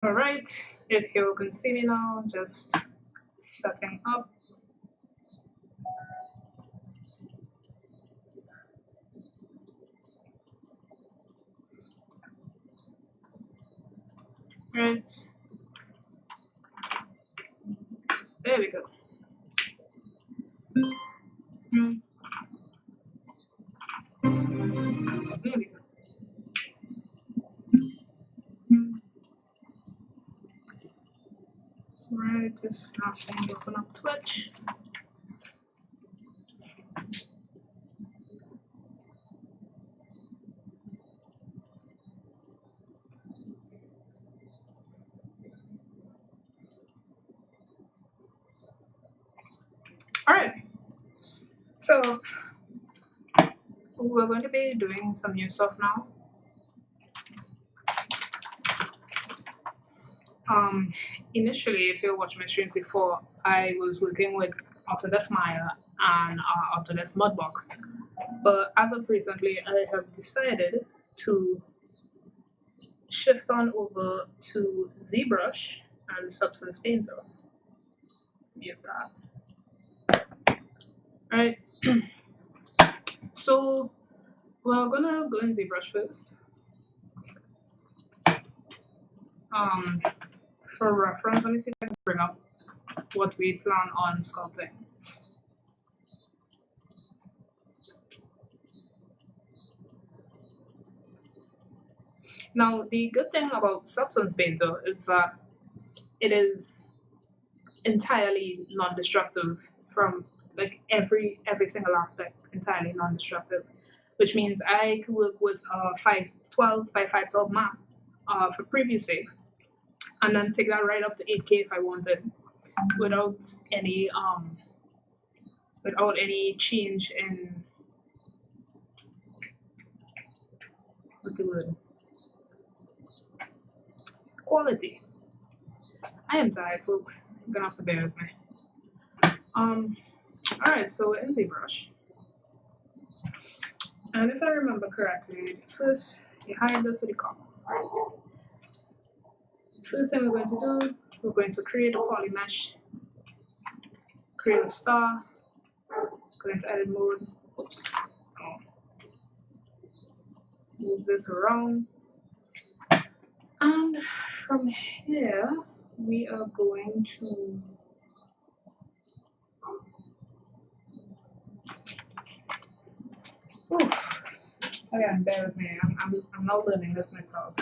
All right, if you can see me now, just setting up. Right, there we go. Right, there we go. Right, just now saying open up Twitch. All right, so we're going to be doing some new stuff now. Initially, if you watched my streams before, I was working with Autodesk Maya and Autodesk Mudbox. But as of recently, I have decided to shift on over to Zbrush and Substance Painter. Mute that. Alright, so we're gonna go in Zbrush first. For reference, let me see if I can bring up what we plan on sculpting. Now, the good thing about Substance Painter is that it is entirely non-destructive from like every single aspect, entirely non-destructive, which means I could work with a 512 by 512 map for preview sakes, and then take that right up to 8K if I wanted, without any change in what's the word, quality. I am tired, folks. You're gonna have to bear with me. All right, so we're in ZBrush, and if I remember correctly, first you hide this with the comma, right? First thing we're going to do, we're going to create a poly mesh, create a star, go into edit mode. Oops. Oh. Move this around, and from here we are going to again, bear with me. I'm not learning this myself.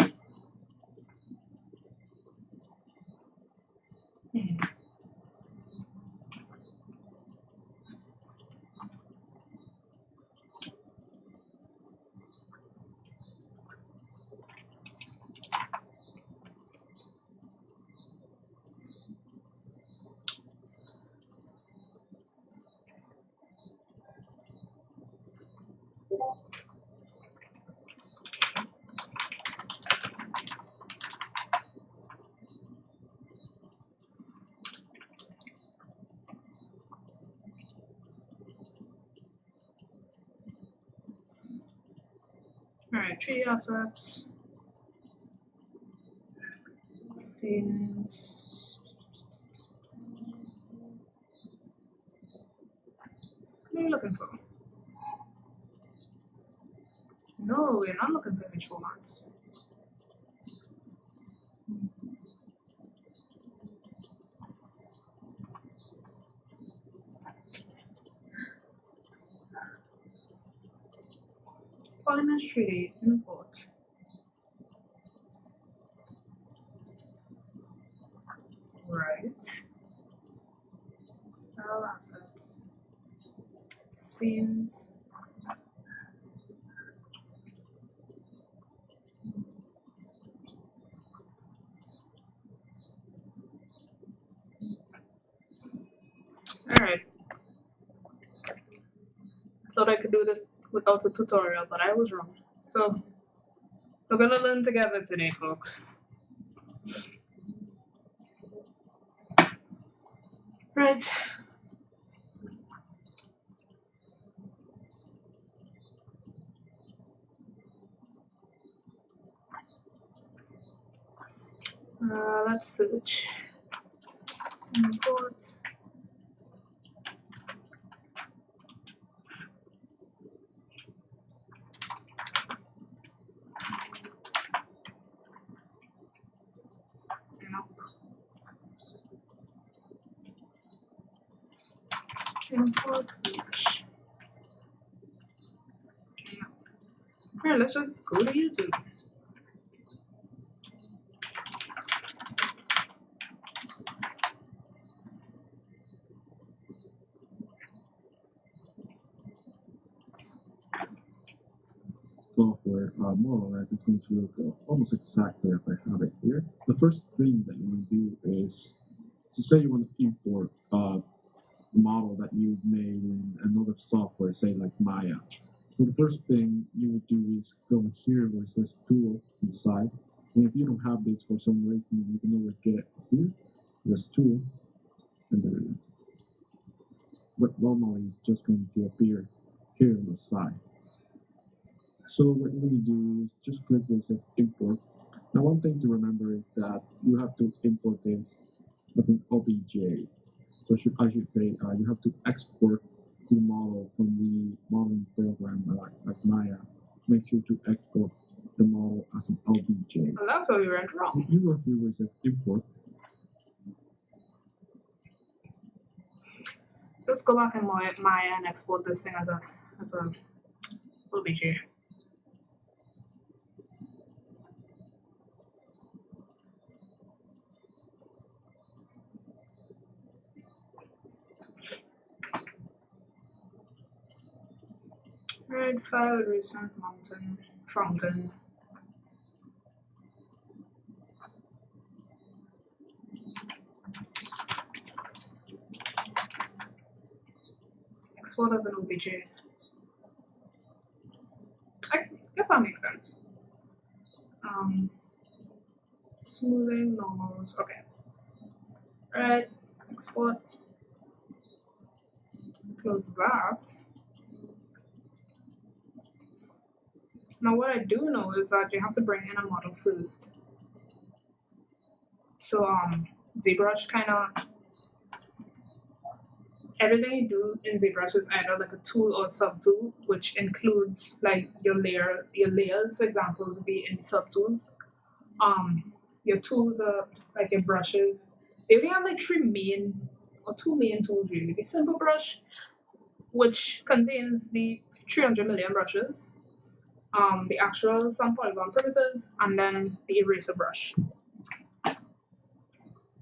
Alright, 3 assets. Scenes. What are you looking for? No, we're not looking for image formats. Polymesh 3D import. Right. File assets. Scenes. Alright. I thought I could do this without a tutorial, but I was wrong. So, we're gonna learn together today, folks. Right. Let's search import. Import Zbrush. Alright, let's just go to YouTube. Software, more or less, is going to look almost exactly as I have it here. The first thing that you want to do is, so say you want to import a model that you've made in another software, say like Maya. So the first thing you would do is go here where it says tool inside. And if you don't have this for some reason, you can always get it here. There's tool, and there it is. But normally it's just going to appear here on the side. So what you're going to do is just click where it says import. Now one thing to remember is that you have to import this as an OBJ. So I should say you have to export the model from the modeling program like Maya. Make sure to export the model as an OBJ. Well, that's where we went wrong. You go here where it says import. Let's go back in Maya and export this thing as a OBJ. Right, file recent mountain fountain. Export as an OBJ. I guess that makes sense. Smoothing normals. Okay. Right. Export. Close that. Now what I do know is that you have to bring in a model first. So Zbrush kind of everything you do in Zbrush is either like a tool or a subtool, which includes like your layers, for examples would be in subtools. Your tools are like your brushes. They only have like two main tools really. The simple brush, which contains the 300 million brushes, the actual some polygon primitives, and then the eraser brush.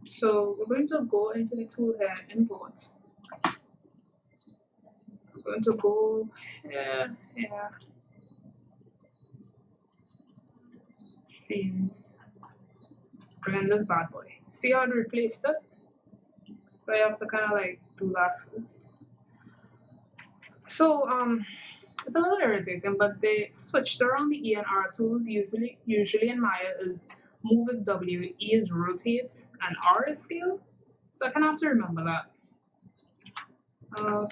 So we're going to go into the tool here, import. We're going to go here, scenes, bring in this bad boy. See how I replaced it? So you have to kind of like do that first. So it's a little irritating, but they switched around the E and R tools. Usually in Maya is move is W, E is rotate, and R is scale. So I kind of have to remember that.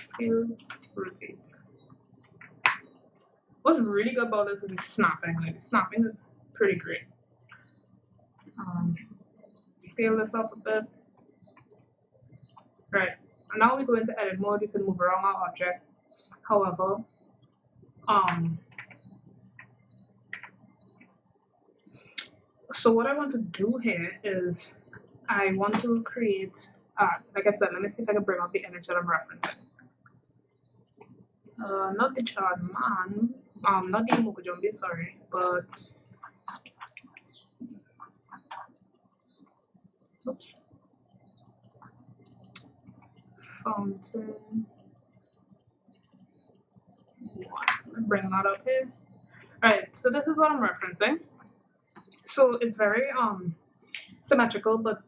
Scale, rotate. What's really good about this is the snapping. Like snapping is pretty great. Scale this up a bit. Right. And now we go into edit mode. You can move around our object. However, so what I want to do here is I want to create, like I said, let me see if I can bring up the image that I'm referencing. Not the child man, not the Mokujumbi, sorry, but oops. Fountain. Bring that up here. Alright, so this is what I'm referencing. So it's very symmetrical, but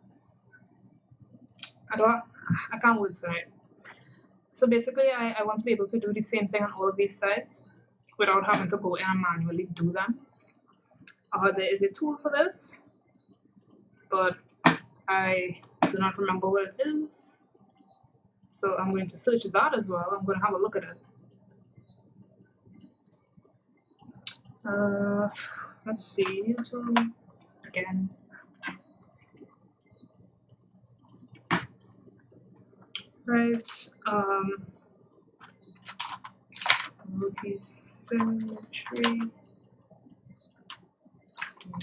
I can't word say it. So basically I want to be able to do the same thing on all of these sides without having to go in and manually do them. There is a tool for this, but I do not remember what it is. So I'm going to search that as well. I'm going to have a look at it. Let's see, YouTube again. Right. Multi-symmetry.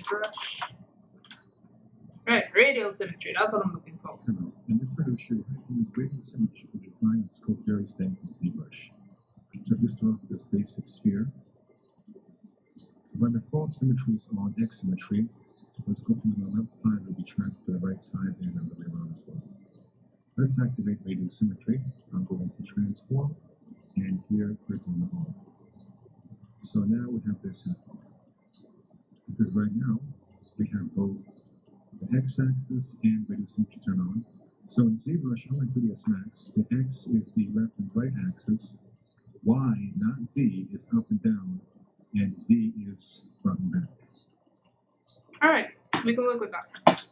Brush. Right, radial symmetry. That's what I'm looking for. In this video, show you how to use radial symmetry to design and sculpt various things in Zbrush. So just start off with this basic sphere. So by default, symmetry is on X symmetry. When sculpting on the left side, will be transferred to the right side and the other way around as well. Let's activate radial symmetry. I'm going to transform, and here click on the ball. So now we have this happen. Because right now we have both the x-axis and radial symmetry turned on. So in Zbrush, unlike 3ds Max, the x is the left and right axis, y, not z, is up and down, and z is front and back. All right, we can work with that.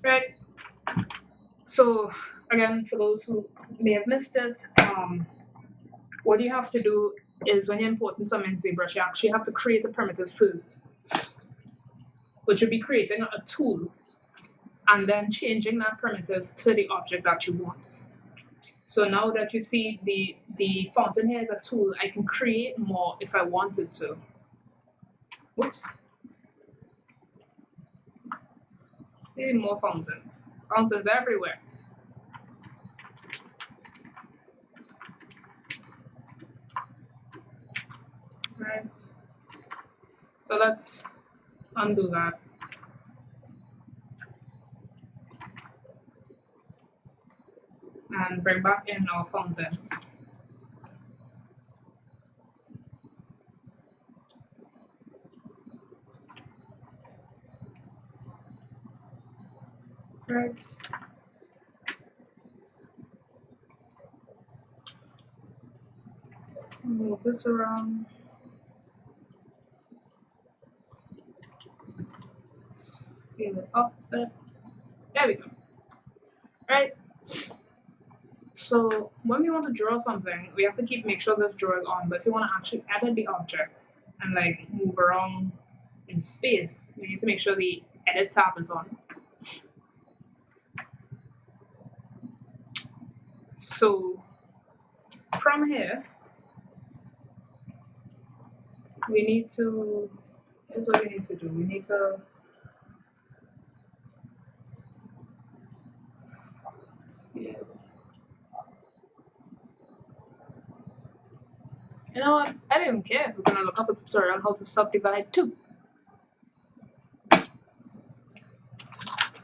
Right. So again, for those who may have missed this, what you have to do is when you're importing something in Zbrush, you actually have to create a primitive first, which would be creating a tool and then changing that primitive to the object that you want. So now that you see the fountain here is a tool, I can create more if I wanted to. Whoops. See more fountains. Fountains everywhere. Right. So let's undo that. And bring back in our fountain. Right. Move this around. Scale it up a bit. There we go. Right. So when we want to draw something, we have to make sure this drawing on. But if you want to actually edit the object and like move around in space, we need to make sure the edit tab is on. So from here, we need to, here's what we need to do. We need to scale. You know what? I don't even care. We're gonna look up a tutorial on how to subdivide too.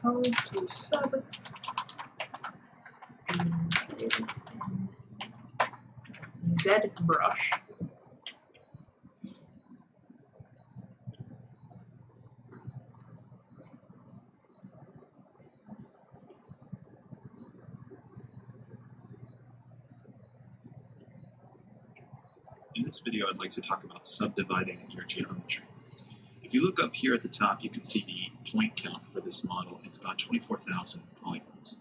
How to sub Zbrush. In this video, I'd like to talk about subdividing your geometry. If you look up here at the top, you can see the point count for this model is about 24,000 polygons.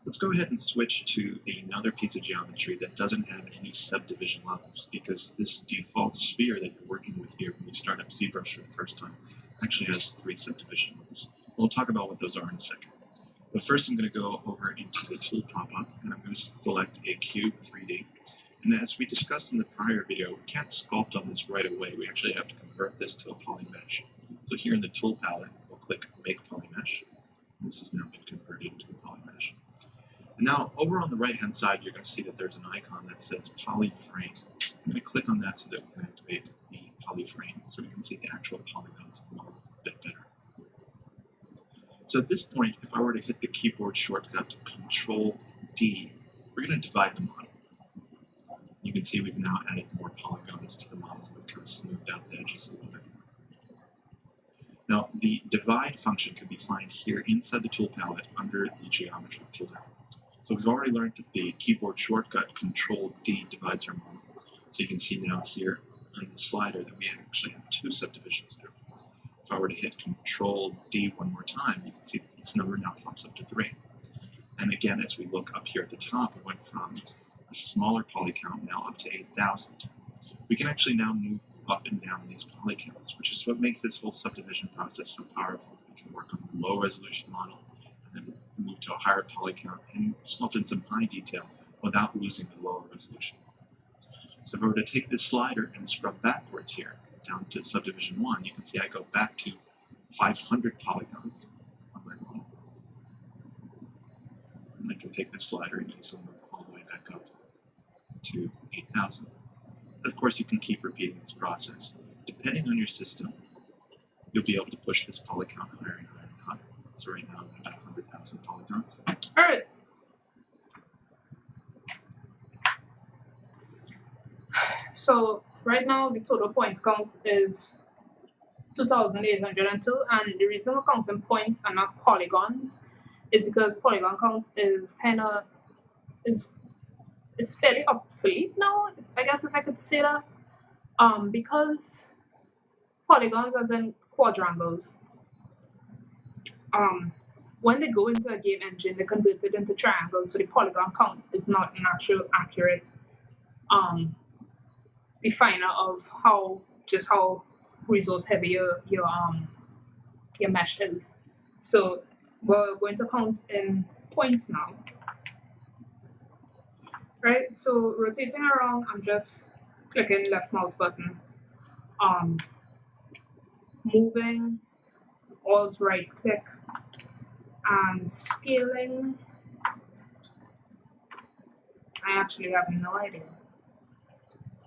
Let's go ahead and switch to another piece of geometry that doesn't have any subdivision levels, because this default sphere that you're working with here when you start up Zbrush for the first time actually has 3 subdivision levels. We'll talk about what those are in a second. But first I'm going to go over into the tool pop-up, and I'm going to select a cube 3D. And as we discussed in the prior video, we can't sculpt on this right away. We actually have to convert this to a polymesh. So here in the tool palette, we'll click Make Polymesh. This has now been converted into a polymesh. And now over on the right-hand side, you're going to see that there's an icon that says Polyframe. I'm going to click on that so that we can activate the polyframe so we can see the actual polygons of the model a bit better. So at this point, if I were to hit the keyboard shortcut Control-D, we're going to divide the model. You can see we've now added more polygons to the model. We've kind of smoothed out the edges a little bit. Now, the divide function can be found here inside the tool palette under the geometry pull-down. So we've already learned that the keyboard shortcut Control-D divides our model. So you can see now here on the slider that we actually have 2 subdivisions now. If I were to hit Control-D one more time, you can see that this number now pops up to 3. And again, as we look up here at the top, it went from a smaller poly count now up to 8,000. We can actually now move up and down these polycounts, which is what makes this whole subdivision process so powerful. We can work on a low resolution model and then move to a higher polycount and sculpt in some high detail without losing the lower resolution. So if I were to take this slider and scrub backwards here, down to subdivision 1, you can see I go back to 500 polygons on my model. And I can take this slider and easily move all the way back up to 8,000. But of course, you can keep repeating this process. Depending on your system, you'll be able to push this poly count higher and higher and higher. So right now, I'm at 100,000 polygons. All right. So right now, the total points count is 2,802, and the reason we're counting points and not polygons is because polygon count is is fairly obsolete now, I guess, if I could say that. Because polygons, as in quadrangles, when they go into a game engine, they convert it into triangles, so the polygon count is not an actual accurate definer of how resource heavy your mesh is. So we're going to count in points now. Right, so rotating around, I'm just clicking left mouse button, moving, alt right click, and scaling. I actually have no idea.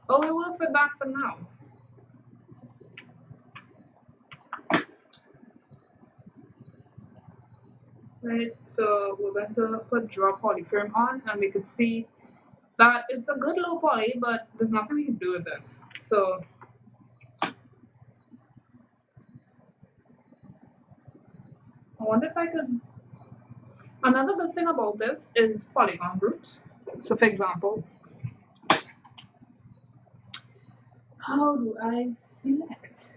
But we'll work with that for now. Right, so we're going to put draw polyframe on, and we could see that it's a good low poly, but there's nothing we can do with this. So I wonder if I could. Another good thing about this is polygon groups. So for example, how do I select?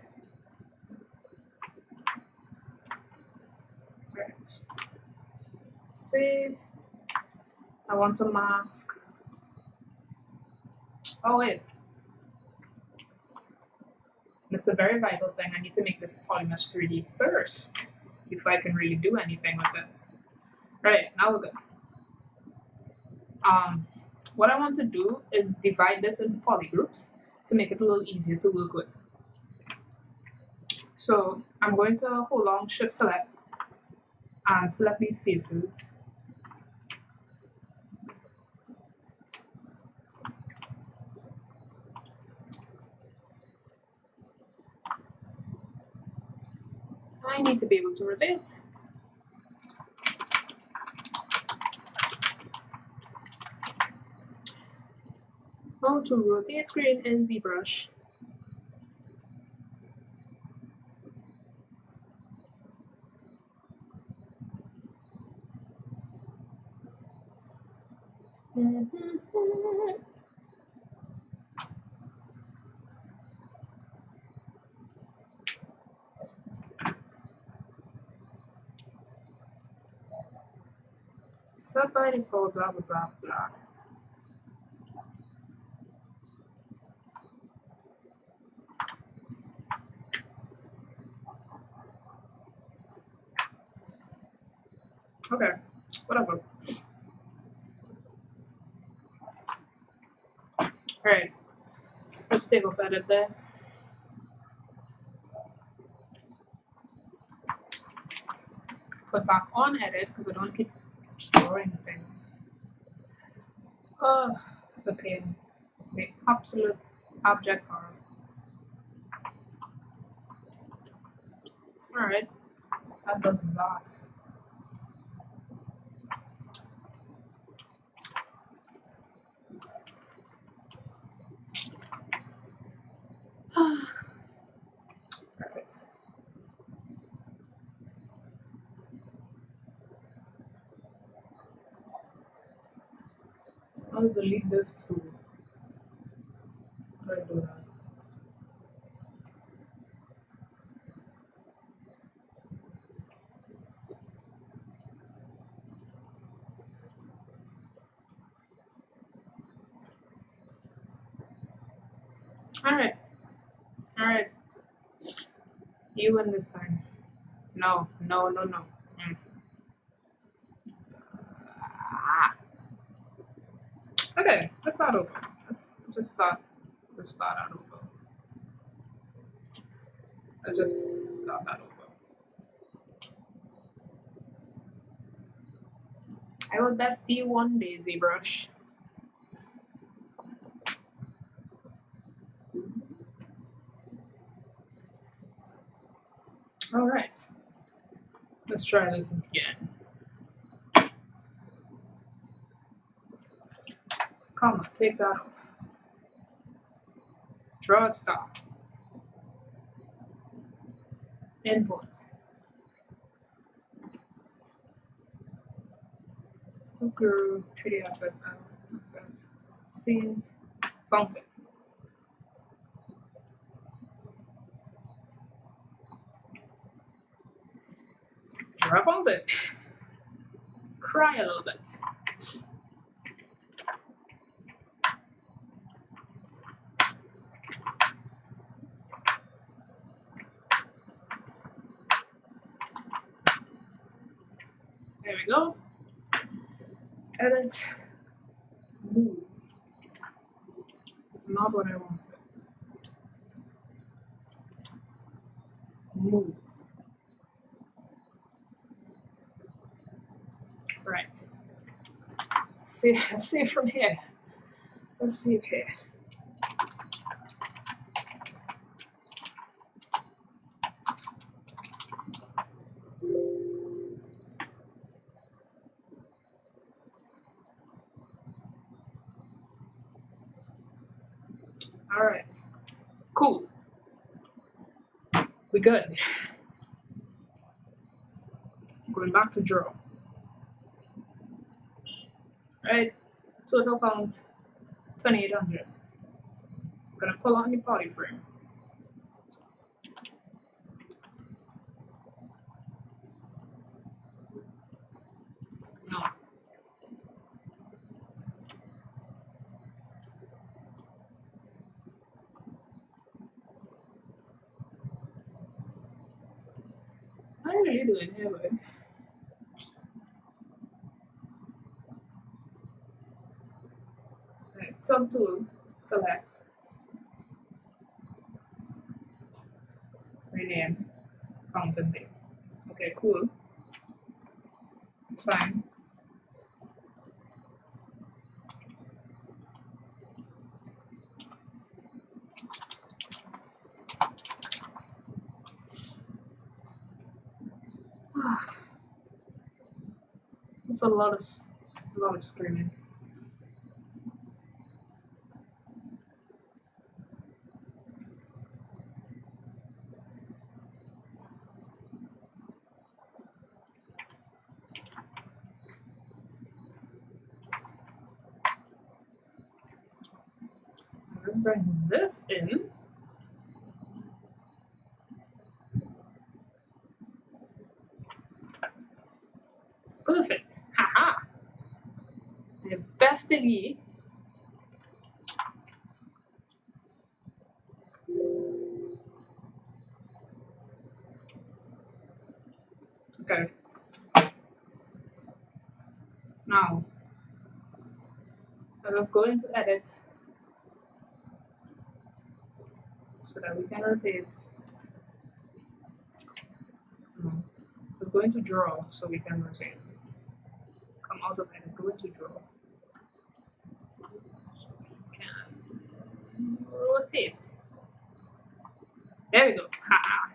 Right. Save. I want to mask. Oh wait. That's a very vital thing. I need to make this polymesh 3D first before I can really do anything with it. Right, now we're good. What I want to do is divide this into polygroups to make it a little easier to work with. So I'm going to hold on Shift Select and select these faces. I need to be able to rotate. How to rotate screen in Zbrush. Set by default, blah blah blah blah. Okay, whatever. Alright, let's take off edit there. Put back on edit because I don't keep drawing things. The pain. The absolute abject horror. Alright, that does that. Perfect. I'll delete this too. How do I do that? Alright, You win this time. No, no, no, no. Mm. Ah. Okay, let's start over. Let's just start. Let's start that over. Let's just start that over. I will best you one day, Zbrush. Alright. Let's try this again. Comma, take that off. Draw a star. Input. Group, 3D assets, assets, scenes, fountain. Draw a fountain. Cry a little bit. There we go. Edit. Move. It's not what I wanted. Move. Right. Let's see from here. Let's see it here. Alright. Cool. We good. Going back to draw. Right? Total count 2800. I'm gonna pull out the body frame. No. What are you doing here, bud? Right, subtool, select, rename, fountain base. Okay, cool. It's fine. It's a lot of streaming. Let's bring this in. Perfect. Haha. The best of ye. Okay. Now, let's go into edit so that we can rotate. No. So let's go into draw so we can rotate. Come out of edit, go into draw. Can rotate. There we go. Haha.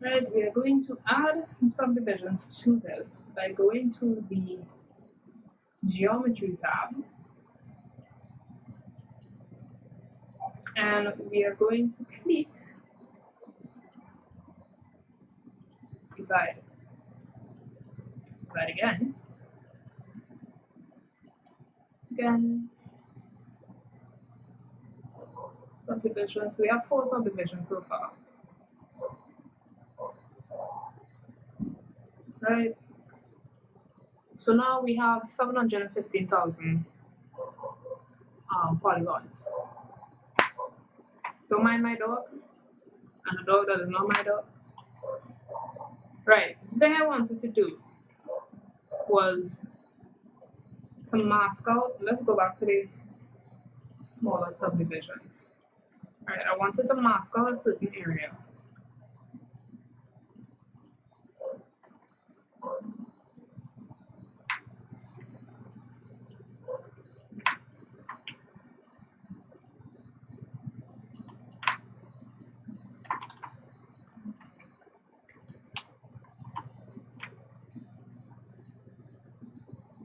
Right, we are going to add some subdivisions to this by going to the geometry tab, and we are going to click divide. Divide again. Again. Subdivisions. We have 4 subdivisions so far. Right. So now we have 715,000 polygons. Don't mind my dog. and a dog that is not my dog. Right. The thing I wanted to do was to mask out. Let's go back to the smaller subdivisions. Right. I wanted to mask out a certain area.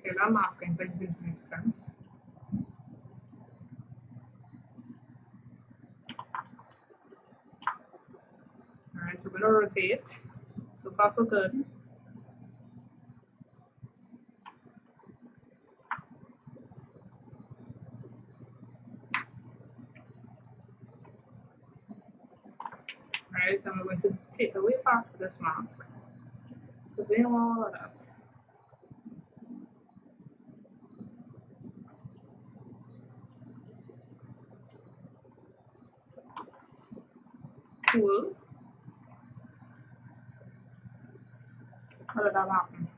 Okay, that masking thing seems to make sense. Alright, we're gonna rotate. So far so good. Alright, then we're going to take away parts of this mask. Because we don't want all of that. Cool. How did that happen?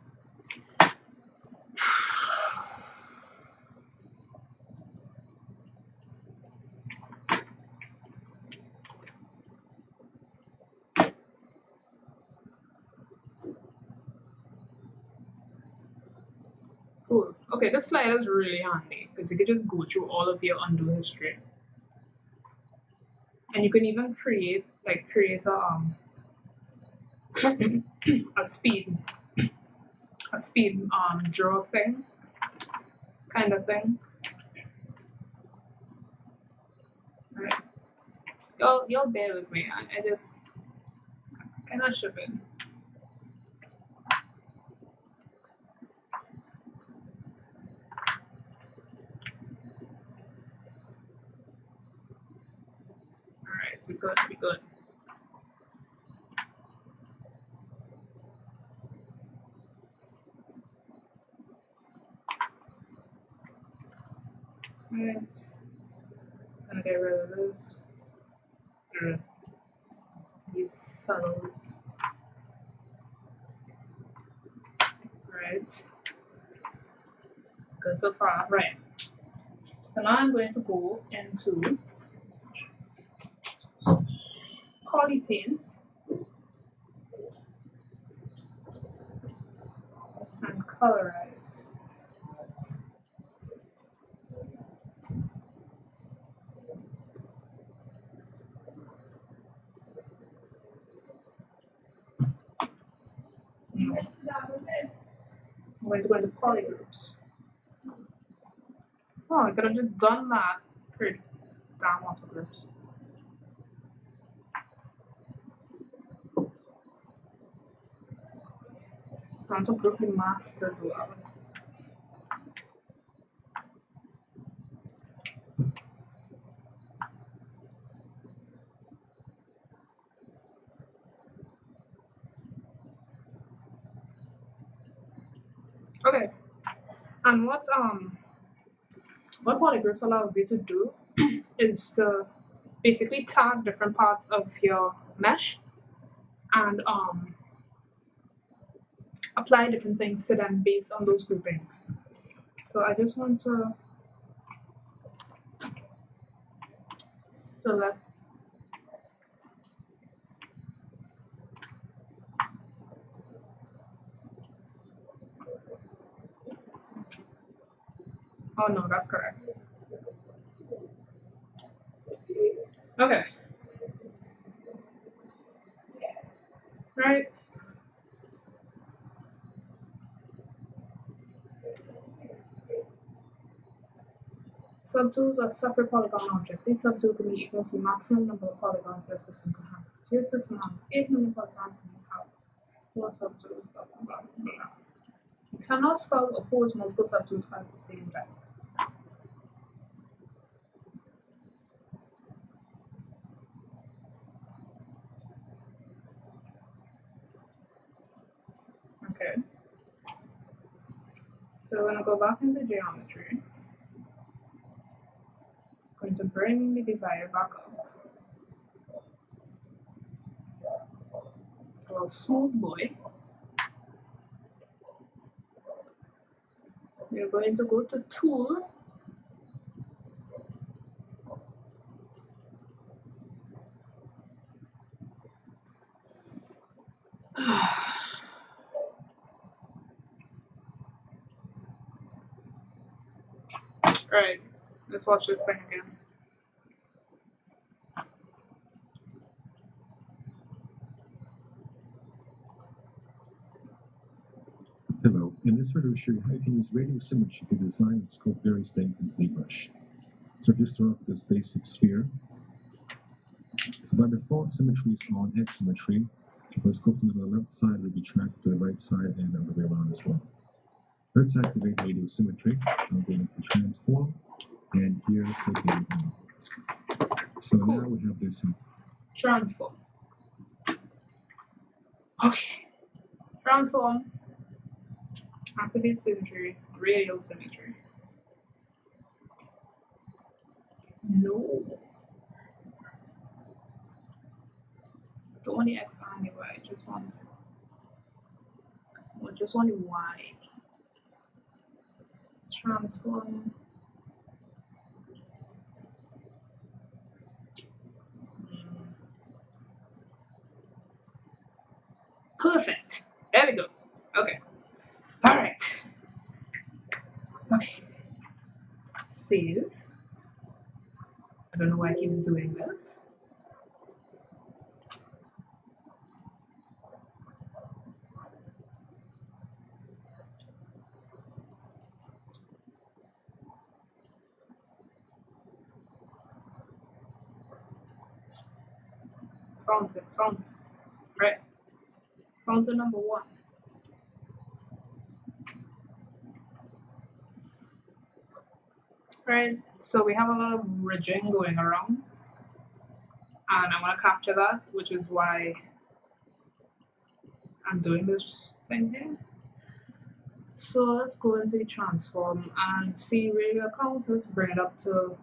Cool. Okay, this slider is really handy because you can just go through all of your undo history. And you can even create a speed draw thing kind of thing. Right. Y'all bear with me. I just cannot ship it. Alright, we good, we good. Right. Gonna get rid of this. These fellows. Right. Good so far. Right. So now I'm going to go into Poly Paint and colorize. I'm going to go into poly groups. Oh, I could have just done that for damn auto groups. Auto group masked as well. Okay. And what polygroups allows you to do is to basically tag different parts of your mesh and apply different things to them based on those groupings. So I just want to select oh no, that's correct. Okay. Right. Subtools are separate polygon objects. Each subtool can be equal to the maximum number of polygons your system can handle. If your system has 8 million polygons, and you have 4 subtools, blah, blah, blah, blah. You cannot solve or pose multiple subtools at the same time. Okay. So we're going to go back into geometry. Going to bring the divider back up. our smooth boy. We're going to go to Tool. Alright, let's watch this thing again. Hello, in this video, we'll show you how you can use radial symmetry to design and sculpt various things in Zbrush. So just start off with this basic sphere. So by default, symmetry is on X symmetry. So for sculpting on the left side, it will be transferred to the right side and the other way around as well. Let's activate radial symmetry. I'm going to transform, and here click on. So Cool. now we have this. Transform. Okay. Transform. Activate symmetry. Radial symmetry. No. Don't want the X and the Y. Just want the Y. Transform. Perfect. There we go. Okay. All right. Okay. Save. I don't know why it keeps doing this. Fountain. Right. Fountain number 1. Right. So we have a lot of ridging going around. And I want to capture that, which is why I'm doing this thing here. So let's go into the transform and see radial count. Let's bring it up to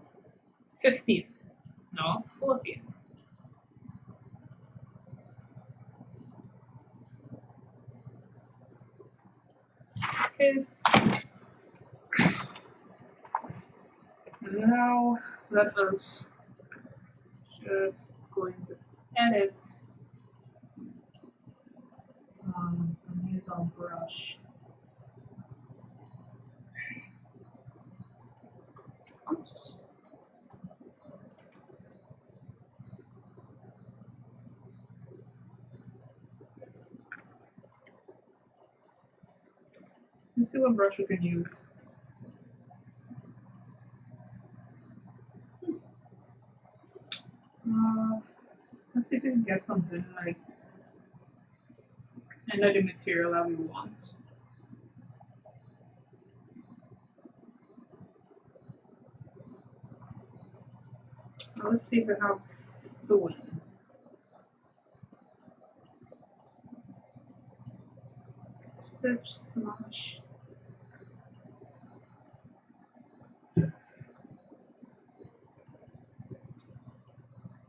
15. No, 14. Okay. Now let us just go into edit and use our brush. Oops. Let's see what brush we can use. Let's see if we can get something like another material that we want. Now let's see if it has stone. Stitch, smash.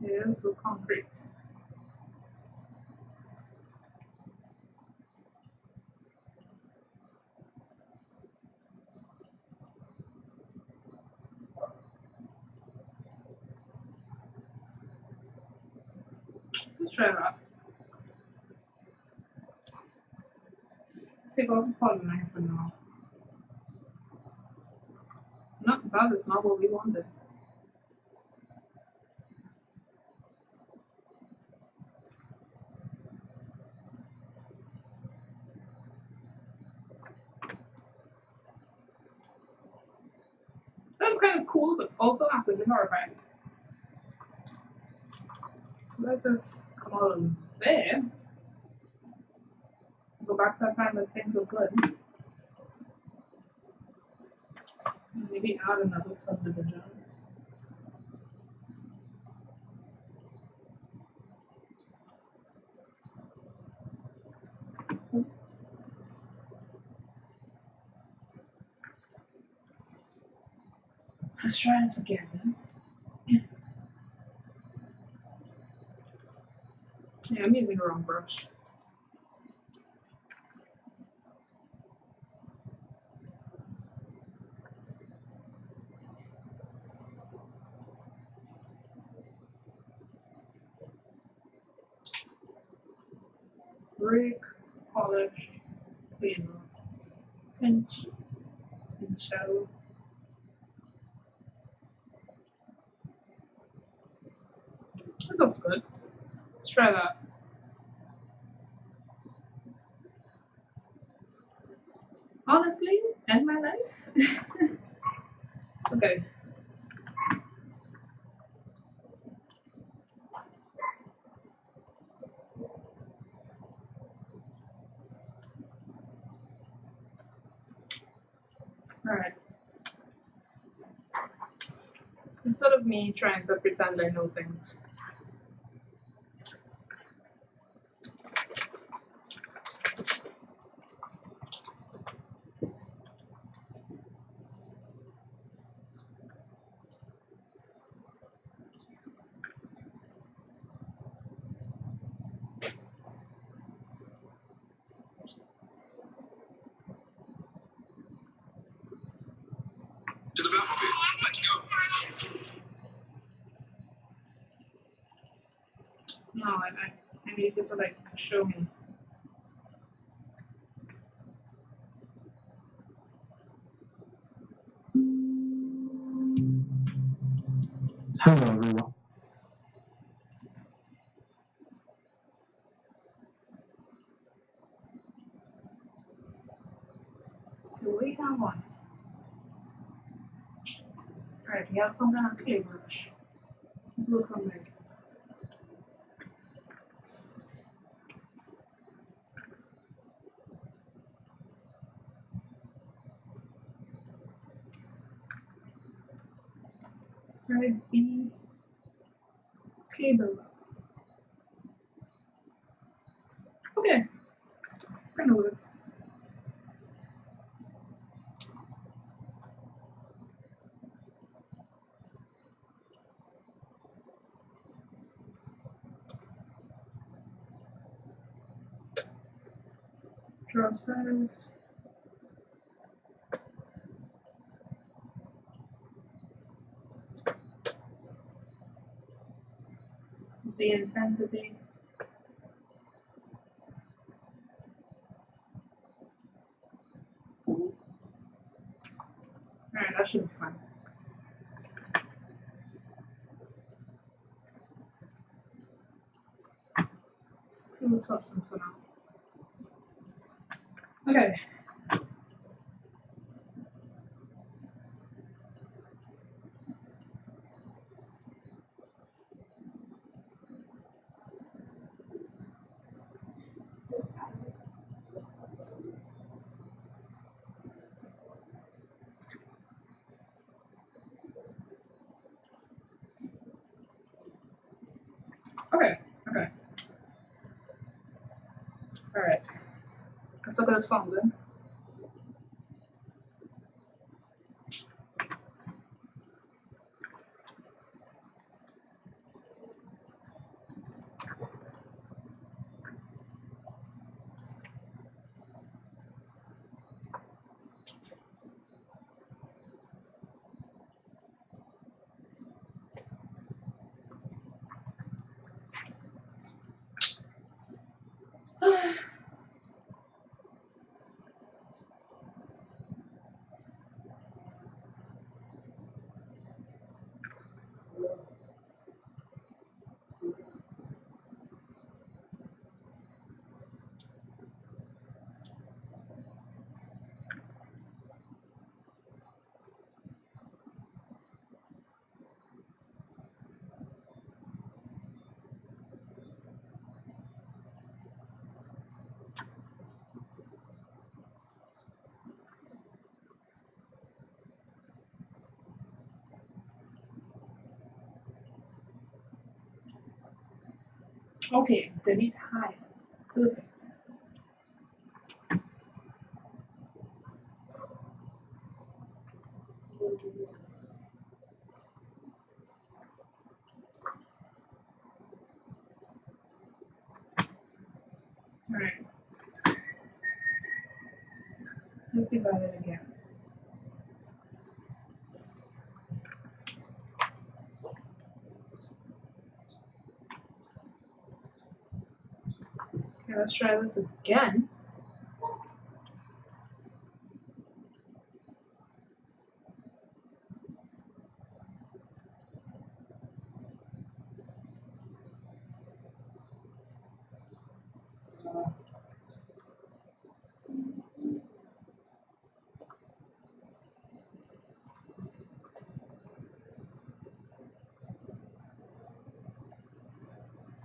Yeah, let's go concrete. Let's try that. Take off the polyline for now. No, that is not what we wanted. That's kind of cool, but also absolutely horrifying. So let's just come out of there. Go back to that time when things were good. Maybe add another subdivision. Let's try this again then. Yeah, I'm using the wrong brush. break, polish, label, pinch, and show. That looks good. Let's try that. Honestly, end my life. Okay. Alright. Instead of me trying to pretend I know things. To the battlefield. Let's go. No, I need you to like show me. Hello, everyone. Do we have one? Alright, we have some kind of clay brush. Let's go from there. Alright, B cable. Okay, kind of works. Draw size. Z intensity. Alright, that should be fun. Let's do the substance for now. Okay. Okay, okay. Alright. Let's look at his phones then. Okay, delete hide. Perfect. Alright. Let's divide it again. Okay, let's try this again.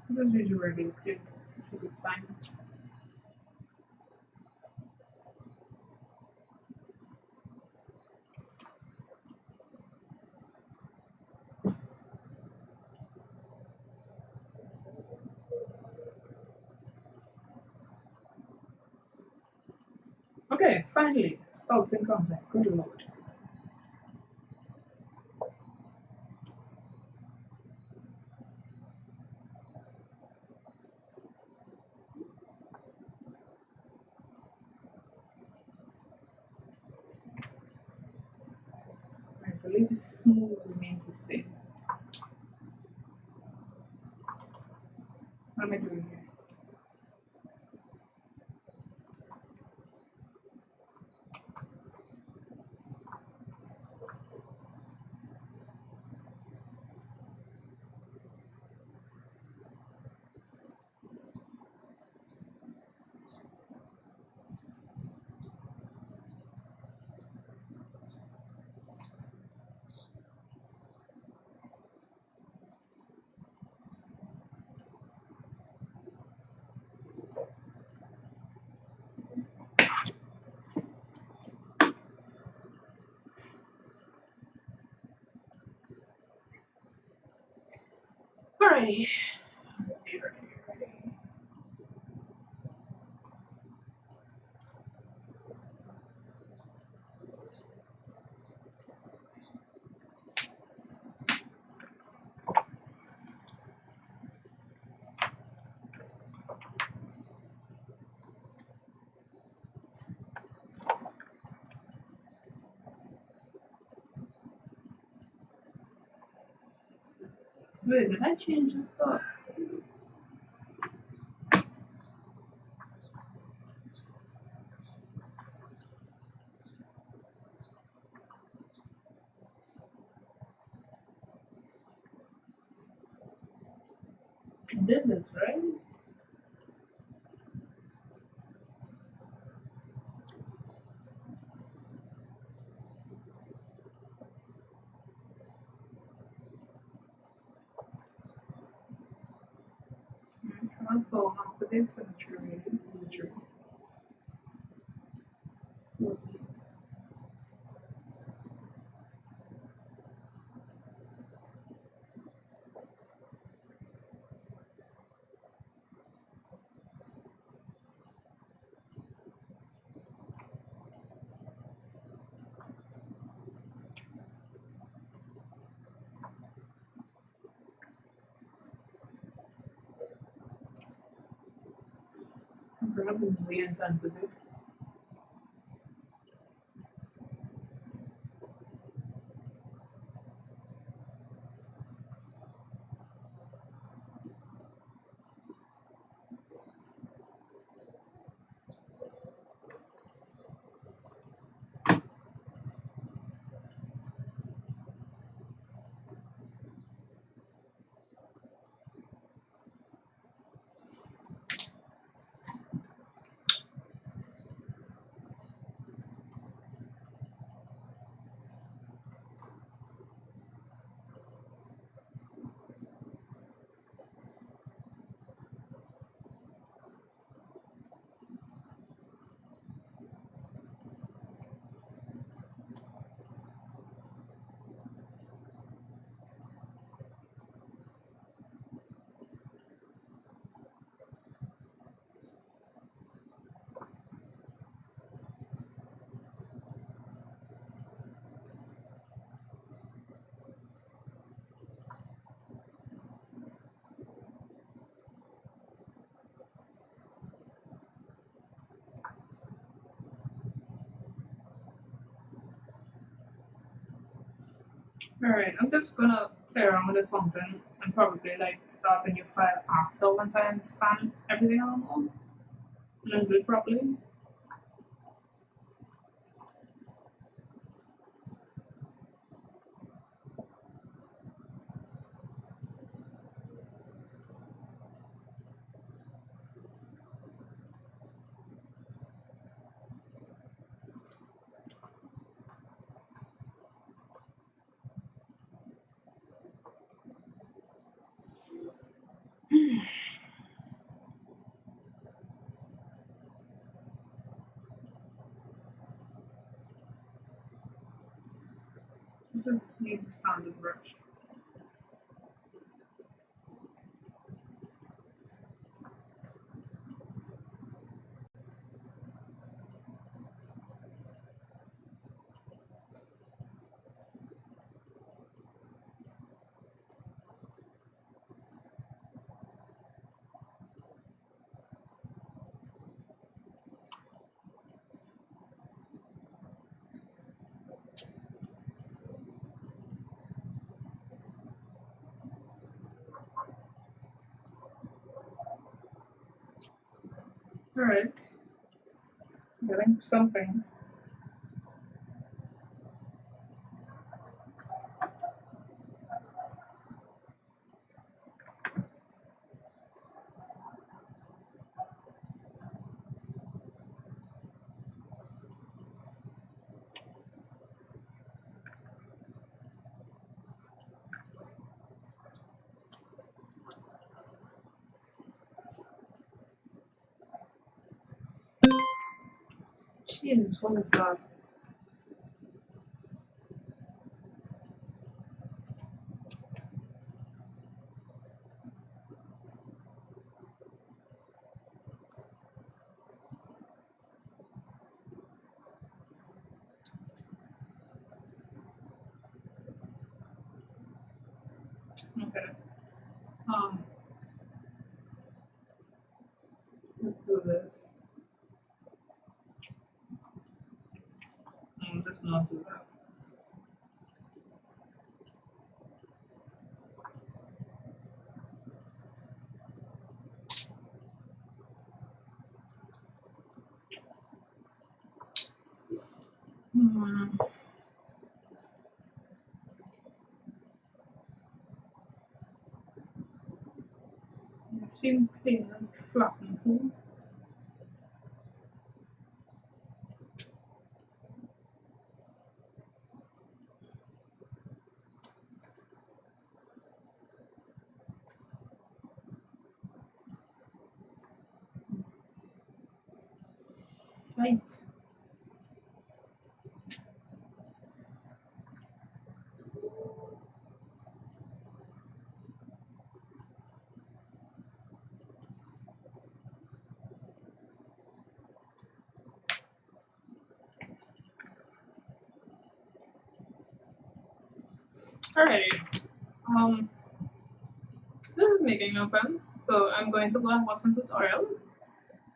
This is usually really good. It should be fine. Okay, finally, sculpting something. Good lord. Right, the latest smooth remains the same. What am I doing here? Alrighty. Wait, did I change the stuff? I did this, right? Transform activate symmetry, reduce symmetry. 14. Grab Z intensity. Alright, I'm just gonna play around with this function and probably like start a new file after once I understand everything a little more. and do it properly. Just use a standard brush. Alright, getting something. Jeez, what is that? Okay. Let's do this. Let's not do that. It seems clean as flattened too. Right. Alrighty. This is making no sense. So I'm going to go and watch some tutorials.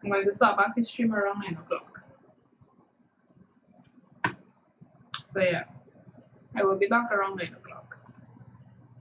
I'm going to start back the stream around 9 o'clock. So yeah, I will be back around 9 o'clock.